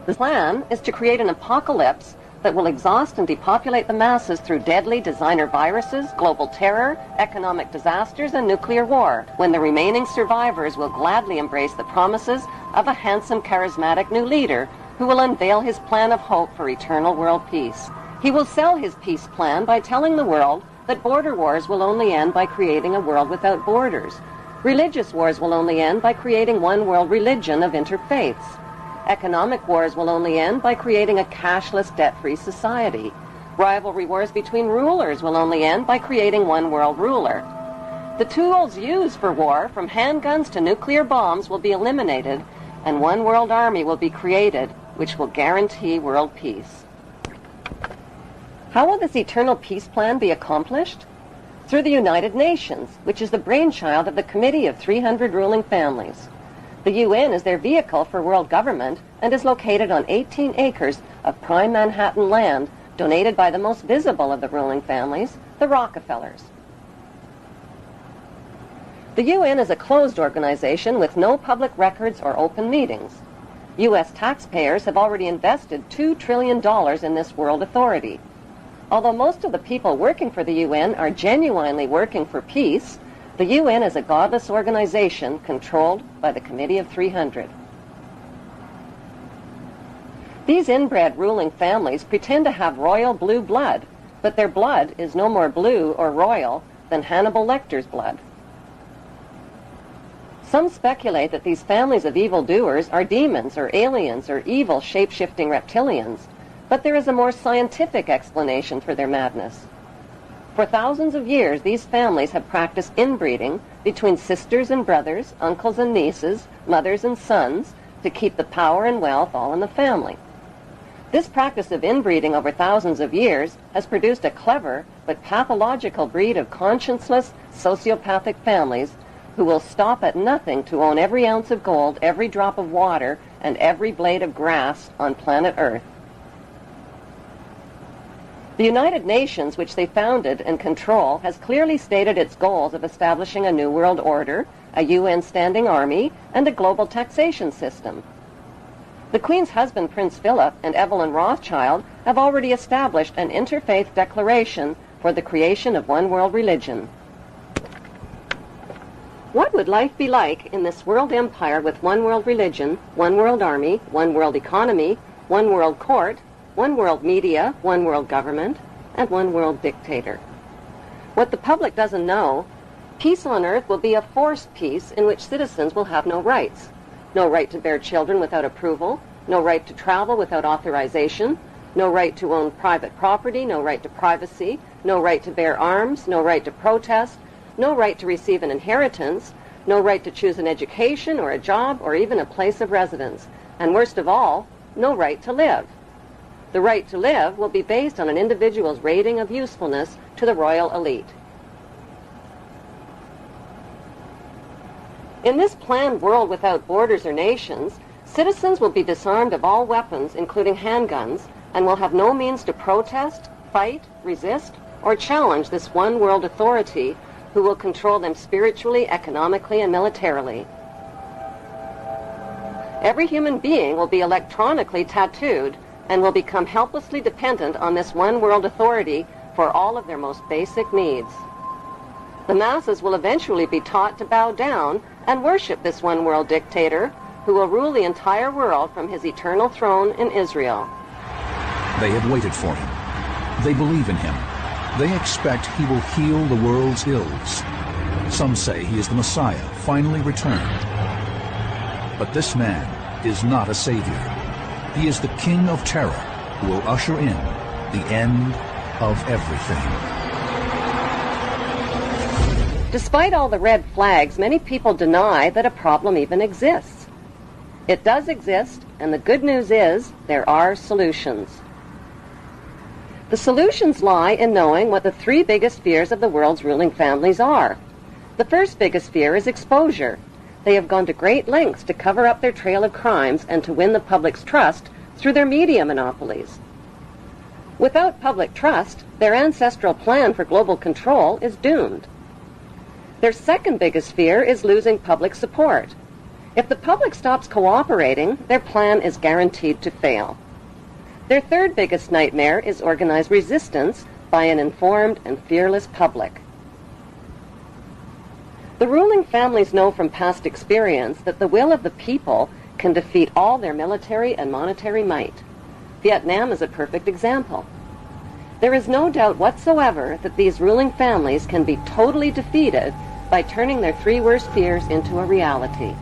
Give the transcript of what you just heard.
The plan is to create an apocalypse that will exhaust and depopulate the masses through deadly designer viruses, global terror, economic disasters, and nuclear war, when the remaining survivors will gladly embrace the promises of a handsome, charismatic new leader who will unveil his plan of hope for eternal world peace. He will sell his peace plan by telling the world that border wars will only end by creating a world without borders. Religious wars will only end by creating one world religion of interfaiths. Economic wars will only end by creating a cashless, debt-free society. Rivalry wars between rulers will only end by creating one world ruler. The tools used for war, from handguns to nuclear bombs, will be eliminated, and one world army will be created, which will guarantee world peace. How will this eternal peace plan be accomplished? Through the United Nations, which is the brainchild of the Committee of 300 Ruling Families. The UN is their vehicle for world government and is located on 18 acres of prime Manhattan land donated by the most visible of the ruling families, the Rockefellers. The UN is a closed organization with no public records or open meetings. U.S. taxpayers have already invested $2 trillion in this world authority. Although most of the people working for the UN are genuinely working for peace, the UN is a godless organization controlled by the Committee of 300. These inbred ruling families pretend to have royal blue blood, but their blood is no more blue or royal than Hannibal Lecter's blood. Some speculate that these families of evildoers are demons or aliens or evil shape-shifting reptilians, but there is a more scientific explanation for their madness. For thousands of years, these families have practiced inbreeding between sisters and brothers, uncles and nieces, mothers and sons, to keep the power and wealth all in the family. This practice of inbreeding over thousands of years has produced a clever but pathological breed of conscienceless, sociopathic families who will stop at nothing to own every ounce of gold, every drop of water, and every blade of grass on planet Earth. The United Nations, which they founded and control, has clearly stated its goals of establishing a new world order, a UN standing army, and a global taxation system. The Queen's husband, Prince Philip, and Evelyn Rothschild have already established an interfaith declaration for the creation of one world religion. What would life be like in this world empire with one world religion, one world army, one world economy, one world court, one world media, one world government, and one world dictator? What the public doesn't know, peace on earth will be a forced peace in which citizens will have no rights. No right to bear children without approval, no right to travel without authorization, no right to own private property, no right to privacy, no right to bear arms, no right to protest, no right to receive an inheritance, no right to choose an education or a job or even a place of residence, and worst of all, no right to live. The right to live will be based on an individual's rating of usefulness to the royal elite. In this planned world without borders or nations, citizens will be disarmed of all weapons, including handguns, and will have no means to protest, fight, resist, or challenge this one world authority who will control them spiritually, economically, and militarily. Every human being will be electronically tattooed and will become helplessly dependent on this one world authority for all of their most basic needs. The masses will eventually be taught to bow down and worship this one world dictator who will rule the entire world from his eternal throne in Israel. They have waited for him. They believe in him. They expect he will heal the world's ills. Some say he is the Messiah, finally returned. But this man is not a savior. He is the King of Terror who will usher in the end of everything. Despite all the red flags, many people deny that a problem even exists. It does exist, and the good news is there are solutions. The solutions lie in knowing what the three biggest fears of the world's ruling families are. The first biggest fear is exposure. They have gone to great lengths to cover up their trail of crimes and to win the public's trust through their media monopolies. Without public trust, their ancestral plan for global control is doomed. Their second biggest fear is losing public support. If the public stops cooperating, their plan is guaranteed to fail. Their third biggest nightmare is organized resistance by an informed and fearless public. The ruling families know from past experience that the will of the people can defeat all their military and monetary might. Vietnam is a perfect example. There is no doubt whatsoever that these ruling families can be totally defeated by turning their three worst fears into a reality.